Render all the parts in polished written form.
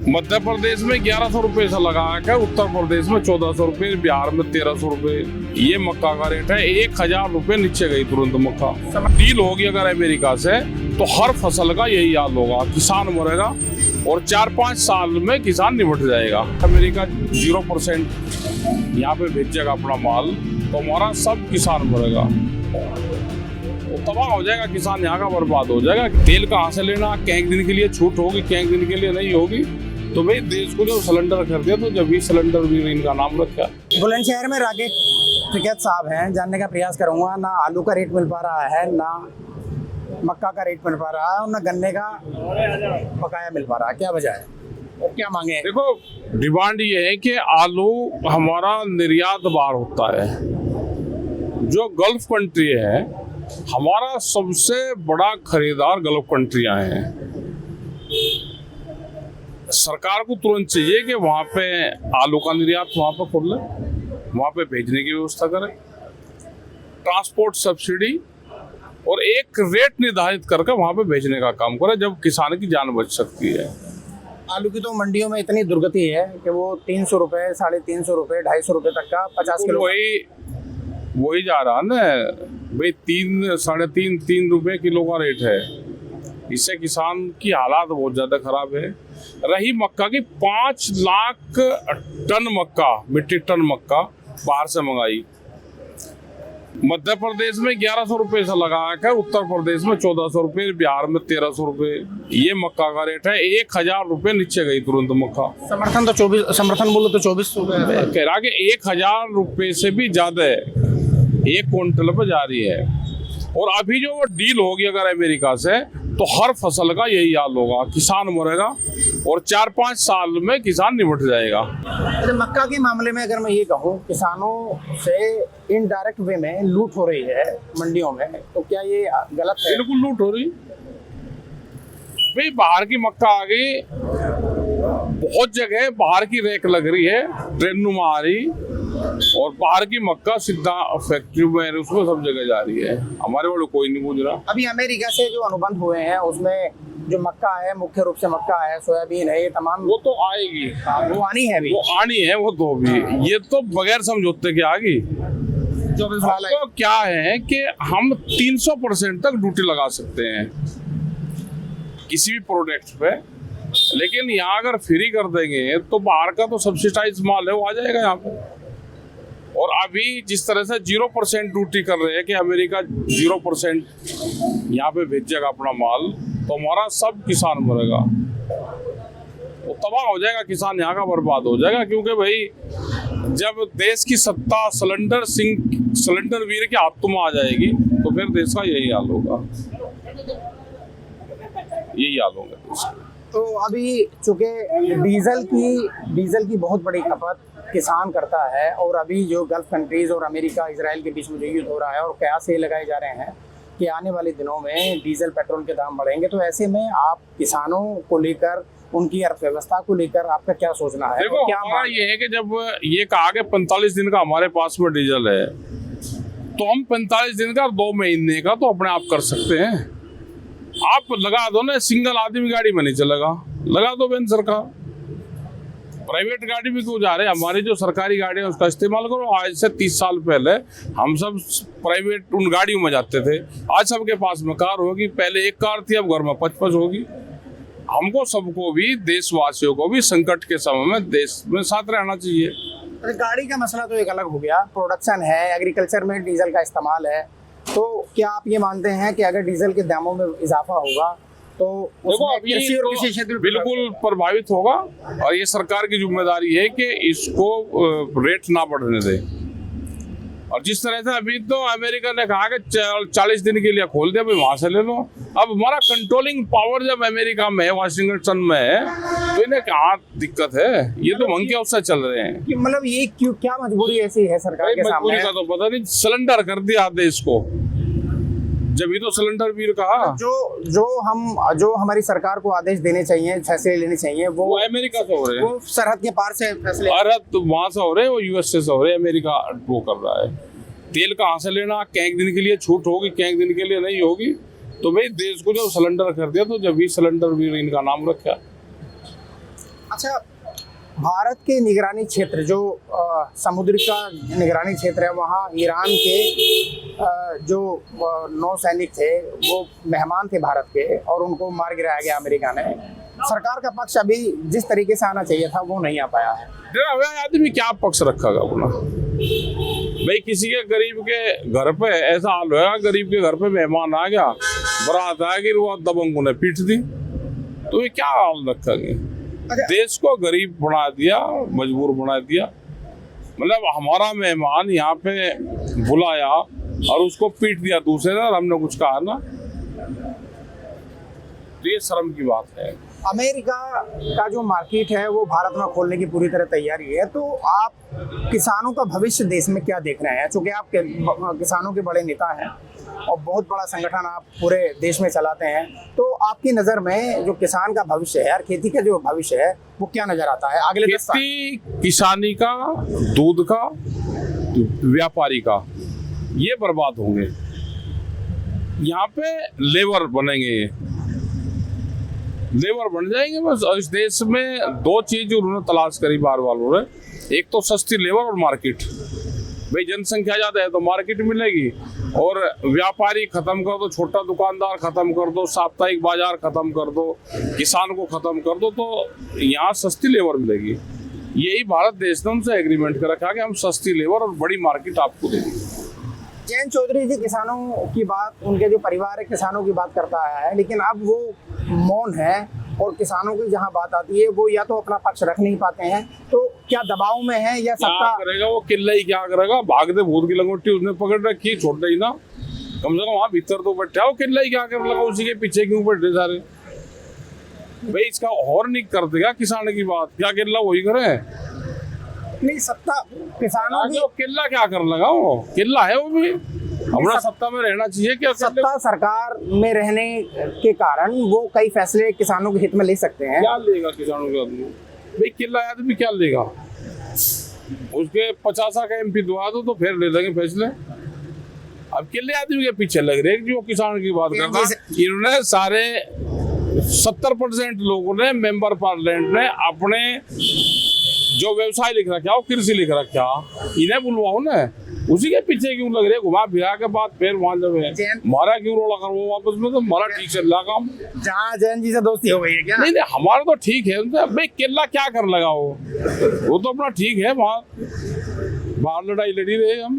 मध्य प्रदेश में 1100 रुपए से लगा है, उत्तर प्रदेश में 1400 रुपए, बिहार में 1300 रुपए। ये मक्का का रेट है। 1000 रुपए नीचे गई तुरंत मक्का। डील होगी अगर अमेरिका से तो हर फसल का यही हाल होगा, किसान मरेगा और 4-5 साल में किसान निपट जाएगा। अमेरिका 0% यहाँ पे भेजेगा अपना माल तो हमारा सब किसान मरेगा, तो तबाह हो जाएगा किसान, यहाँ का बर्बाद हो जाएगा। तेल कहाँ से लेना, कैंक दिन के लिए छूट होगी, कैंक दिन के लिए नहीं होगी। तो भाई देश को जो सिलेंडर खरीदे तो जब भी सिलेंडर भी इनका नाम रखा। बुलंदशहर में राकेश टिकैत साहब हैं, जानने का प्रयास करूंगा। ना आलू का रेट मिल पा रहा है, ना मक्का का रेट मिल पा रहा है और ना गन्ने का बकाया मिल पा रहा है। क्या वजह है और क्या मांगे हैं? देखो, डिमांड ये है कि आलू हमारा निर्यात बाहर होता है। जो गल्फ कंट्री है, हमारा सबसे बड़ा खरीदार गल्फ कंट्रियां हैं। सरकार को तुरंत चाहिए कि वहाँ पे आलू का निर्यात वहाँ पे खोल ले, वहाँ पे भेजने की व्यवस्था करें, ट्रांसपोर्ट सब्सिडी और एक रेट निर्धारित करके वहाँ पे भेजने का काम करें, जब किसान की जान बच सकती है। आलू की तो मंडियों में इतनी दुर्गति है कि वो 300 रुपए, 350 रुपए, 250 रुपए तक का 50 किलो वही जा रहा ना भाई। 3-3.5 रुपए किलो का रेट है। इससे किसान की हालात बहुत ज्यादा खराब है। रही मक्का की 5 लाख टन मक्का, मीट्रिक टन मक्का बाहर से मंगाई। मध्य प्रदेश में 1100 रुपए से लगा है, उत्तर प्रदेश में 1400 रुपए, बिहार में 1300 रुपए। ये मक्का का रेट है। 1000 रुपए नीचे गई तुरंत मक्का। समर्थन मूल्य तो 24 रुपए कह रहा कि 1000 रुपए से भी ज्यादा है, 1 क्विंटल पे जा रही है। और अभी जो डील होगी अगर अमेरिका से तो हर फसल का यही हाल होगा, किसान मरेगा और 4-5 साल में किसान निपट जाएगा। तो मक्का के मामले में अगर मैं ये कहूँ, किसानों से इनडायरेक्ट वे में लूट हो रही है मंडियों में, तो क्या ये गलत है? बिल्कुल लूट हो रही भाई। बाहर की मक्का आ गई, बहुत जगह बाहर की रैक लग रही है, ट्रेन नुमा आ रही, और बाहर की मक्का सीधा फैक्ट्री में उसमें सब जगह जा रही है। हमारे वाले कोई नहीं पूछ रहा। अभी अमेरिका से जो अनुबंध हुए हैं उसमें जो मक्का है, मुख्य रूप से मक्का है, सोयाबीन है, ये तमाम वो तो आएगी, वो आनी है अभी, वो आनी है वो तो भी। ये तो बगैर समझौते के आएगी। जो तो क्या है कि हम 300% तक ड्यूटी लगा सकते हैं किसी भी प्रोडक्ट पे, लेकिन यहाँ अगर फ्री कर देंगे तो बाहर का तो सब्सिडाइज माल है वो आ जाएगा यहाँ पे। और अभी जिस तरह से 0% ड्यूटी कर रहे हैं कि अमेरिका 0% यहाँ पे भेजेगा अपना माल, तो हमारा सब किसान मरेगा, वो तबाह हो जाएगा किसान, यहाँ का बर्बाद हो जाएगा। क्योंकि भाई जब देश की सत्ता सिलेंडर वीर के हाथों में आ जाएगी तो फिर देश का यही हाल होगा, यही हाल होगा देश का। तो अभी चूंकि डीजल की बहुत बड़ी खपत किसान करता है, और अभी जो गल्फ कंट्रीज और अमेरिका इजराइल के बीच में जो युद्ध हो रहा है और कयास ये लगाए जा रहे हैं कि आने वाले दिनों में डीजल पेट्रोल के दाम बढ़ेंगे, तो ऐसे में आप किसानों को लेकर, उनकी अर्थव्यवस्था को लेकर आपका क्या सोचना है? देखो, क्या हमारा ये है कि जब ये कहा कि 45 दिन का हमारे पास में डीजल है, तो हम 45 दिन का 2 महीने का तो अपने आप कर सकते हैं। आप लगा दो ना, सिंगल आदमी गाड़ी में नहीं चलेगा, लगा दो बेन सरकार। प्राइवेट गाड़ी भी क्यों जा रहे हैं? हमारी जो सरकारी गाड़ी है उसका इस्तेमाल करो। आज से 30 साल पहले हम सब प्राइवेट उन गाड़ियों में जाते थे, आज सबके पास में कार होगी। पहले एक कार थी, अब घर में 5-5 होगी। हमको सबको भी, देशवासियों को भी संकट के समय में देश में साथ रहना चाहिए। गाड़ी का मसला तो एक अलग हो गया, प्रोडक्शन है, एग्रीकल्चर में डीजल का इस्तेमाल है, तो क्या आप ये मानते हैं कि अगर डीजल के दामों में इजाफा होगा तो कृषि और कृषि क्षेत्र बिल्कुल प्रभावित होगा, और ये सरकार की जिम्मेदारी है कि इसको रेट ना बढ़ने दे। और जिस तरह से अभी तो अमेरिका ने कहा कि 40 दिन के लिए खोल दिया, भाई वहां से ले लो। अब हमारा कंट्रोलिंग पावर जब अमेरिका में है, वाशिंगटन में है, तो इन्हें क्या दिक्कत है? ये तो मंग के अवसर चल रहे हैं। मतलब ये क्यों, क्या मजबूरी ऐसी है सरकार के सामने? मजबूरी का तो पता नहीं, सिलेंडर कर दिया देश को, जब ही तो सिलेंडर वीर कहा। जो हमारी सरकार को आदेश देने चाहिए, फैसले लेने चाहिए, वो अमेरिका से हो रहे हैं, वो सरहद के पार से फैसले, सरहद वहां से हो रहे हैं, वो यूएसए से हो रहे हैं। अमेरिका वो कर रहा है। तेल कहाँ से लेना, कैंक दिन के लिए छूट होगी, कैंक दिन के लिए नहीं होगी। तो भाई देश को जो सिलेंडर कर दिया, तो जब भी सिलेंडर वीर इनका नाम रखा। अच्छा, भारत के निगरानी क्षेत्र जो समुद्र का निगरानी क्षेत्र है, वहाँ ईरान के जो नौसैनिक थे वो मेहमान थे भारत के, और उनको मार गिराया गया अमेरिका ने। सरकार का पक्ष अभी जिस तरीके से आना चाहिए था वो नहीं आ पाया है। आदमी क्या पक्ष रखेगा अपना? भाई किसी के गरीब के घर पे ऐसा हाल होगा, गरीब के घर पे मेहमान आ गया, बारात आ गई, वो दबंगों ने पीट दी, तो ये क्या हाल रखेंगे? देश को गरीब बना दिया, मजबूर बना दिया। मतलब हमारा मेहमान यहाँ पे बुलाया और उसको पीट दिया दूसरे ने, और हमने कुछ कहा ना, तो ये शर्म की बात है। अमेरिका का जो मार्केट है वो भारत में खोलने की पूरी तरह तैयारी है, तो आप किसानों का भविष्य देश में क्या देख रहे हैं? चूंकि आप किसानों के बड़े नेता हैं और बहुत बड़ा संगठन आप पूरे देश में चलाते हैं, तो आपकी नज़र में जो किसान का भविष्य है और खेती का जो भविष्य है वो क्या नजर आता है अगले 10 साल? खेती, किसानी का, दूध का, व्यापारी का, ये बर्बाद होंगे। यहाँ पे लेबर बनेंगे, लेबर बन जाएंगे बस। इस देश में दो चीज उन्होंने तलाश करी बार बार, एक तो सस्ती लेबर और मार्केट। भाई जनसंख्या ज्यादा है तो मार्केट मिलेगी, और व्यापारी खत्म कर दो, छोटा दुकानदार खत्म कर दो, साप्ताहिक बाजार खत्म कर दो, किसान को खत्म कर दो, तो यहाँ सस्ती लेबर मिलेगी। यही भारत देश ने उनसे एग्रीमेंट कर रखा कि हम सस्ती लेबर और बड़ी मार्केट आपको देंगे। जयंत चौधरी जी किसानों की बात, उनके जो परिवार है किसानों की बात करता है, लेकिन अब वो मौन है, और किसानों की जहां बात आती है वो या तो अपना पक्ष रख नहीं पाते हैं, तो क्या दबाव में है या सत्ता करेगा? वो किला ही क्या करेगा? भागते भूत की लंगोटी उसने पकड़ रखी, छोड़ रही ना, कम से कम वहाँ भीतर तो बैठा, वो किला ही क्या कर लगा? उसी के पीछे क्यों बैठे सारे? भाई इसका और नहीं कर देगा किसान की बात, क्या किला वही करे? नहीं, सत्ता किसानों की, किला क्या कर लगा? वो किला है, वो भी अपना सत्ता में रहना चाहिए। क्या सत्ता सरकार में रहने के कारण वो कई फैसले किसानों के हित में ले सकते हैं। क्या लेगा किसानों के आदमी? भाई किला आदमी क्या लेगा? उसके 50 का MP दुआ दो तो फिर ले लेंगे फैसले। अब किले आदमी के पीछे लग रहे जो किसान की बात करता। इन्होंने सारे 70% लोगों ने, मेंबर पार्लियामेंट ने अपने जो व्यवसाय लिख रखा हो, कृषि लिख रखा, इन्हें बुलवाओ ना, उसी के पीछे क्यों लग रहे? घुमा फिरा के बाद फिर वहां जब हमारा क्यों रोला कर वो वापस में, तो हमारा ठीक चल रहा काम। जहाँ जैन जी से दोस्ती हो गई है क्या? नहीं, हमारा तो ठीक है। भाई किला क्या कर लगा? वो तो अपना ठीक है, वहाँ बाहर लड़ाई लड़ी रहे, हम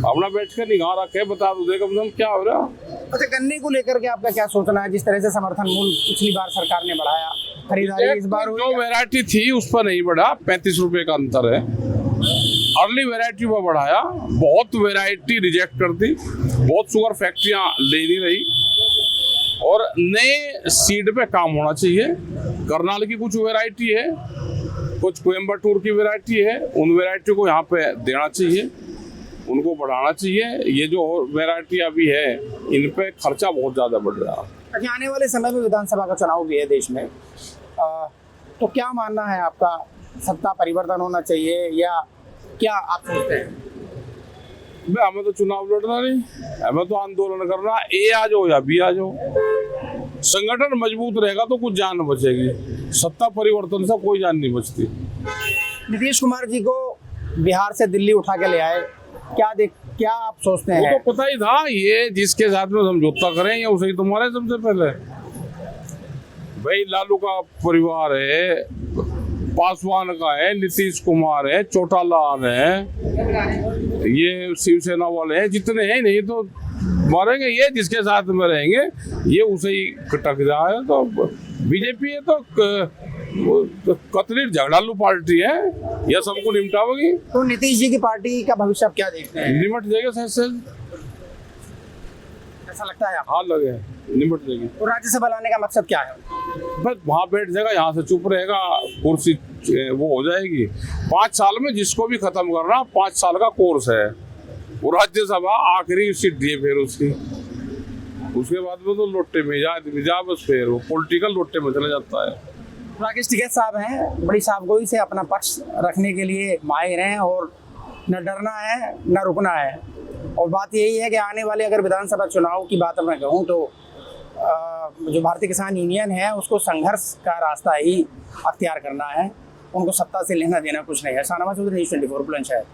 अपना बैठ कर निगाह रखे, बता दो दे कम से कम क्या हो रहा। अच्छा, गन्ने को लेकर के आपका क्या सोचना है? जिस तरह से समर्थन मूल्य पिछली बार सरकार ने बढ़ाया, खरीदारी इस बार जो वैरायटी थी उस पर नहीं बढ़ा, 35 रुपए का अंतर है। अर्ली वैरायटी पर बढ़ाया, बहुत वैरायटी रिजेक्ट कर दी, बहुत शुगर फैक्ट्रियां ले नहीं रही, और नए सीड पे काम होना चाहिए। करनाल की कुछ वैरायटी है, कुछ कोयम्बटूर की वैरायटी है, उन वैरायटी को यहाँ पे देना चाहिए, उनको बढ़ाना चाहिए। ये जो वैरायटी अभी है इन पे खर्चा बहुत ज़्यादा बढ़ रहा है। अच्छा, आने वाले समय में विधानसभा का चुनाव भी है देश में, तो क्या मानना है आपका? सत्ता परिवर्तन होना चाहिए या क्या आप सोचते हैं? हमें तो चुनाव लड़ना नहीं, हमें तो आंदोलन करना। ए आ जाओ या बी आ जाओ, संगठन मजबूत रहेगा तो कुछ जान बचेगी। सत्ता परिवर्तन से कोई जान नहीं बचती। नीतीश कुमार जी को बिहार से दिल्ली उठा के ले आए, क्या आप सोचते हैं? वो तो पता ही था, ये जिसके साथ में समझौता करें या उसे ही तुम्हारे सबसे पहले। भाई लालू का परिवार है, पासवान का है, नीतीश कुमार है, चौटालाल है, ये शिवसेना वाले हैं, जितने हैं नहीं तो मारेंगे। ये जिसके साथ में रहेंगे ये उसे ही कटक जाए। तो बीजेपी है तो कतली झगड़ालू पार्टी है, यह सबको निपटावेगी। तो नीतीश जी की पार्टी का भविष्य आप क्या देखते हैं? निपट जाएगा सहज, ऐसा लगता है? हाँ लगे निपट जाएगी। तो राज्यसभा लाने का मकसद क्या है? बस वहाँ बैठ जाएगा, यहाँ से चुप रहेगा, कुर्सी वो हो जाएगी। 5 साल में जिसको भी खत्म करना, 5 साल का कोर्स है। वो राज्यसभा आखिरी सीट है फिर उसके बाद में तो लोटे में जा बस, फिर वो पॉलिटिकल लोटे में चला जाता है। राकेश टिकैत साहब हैं, बड़ी साफगोई से अपना पक्ष रखने के लिए माहिर हैं, और न डरना है न रुकना है। और बात यही है कि आने वाले अगर विधानसभा चुनाव की बात मैं कहूँ तो जो भारतीय किसान यूनियन है उसको संघर्ष का रास्ता ही अख्तियार करना है, उनको सत्ता से लेना देना कुछ नहीं है। शाहनवाज चौधरी, न्यूज़ 24 बुलंदशहर।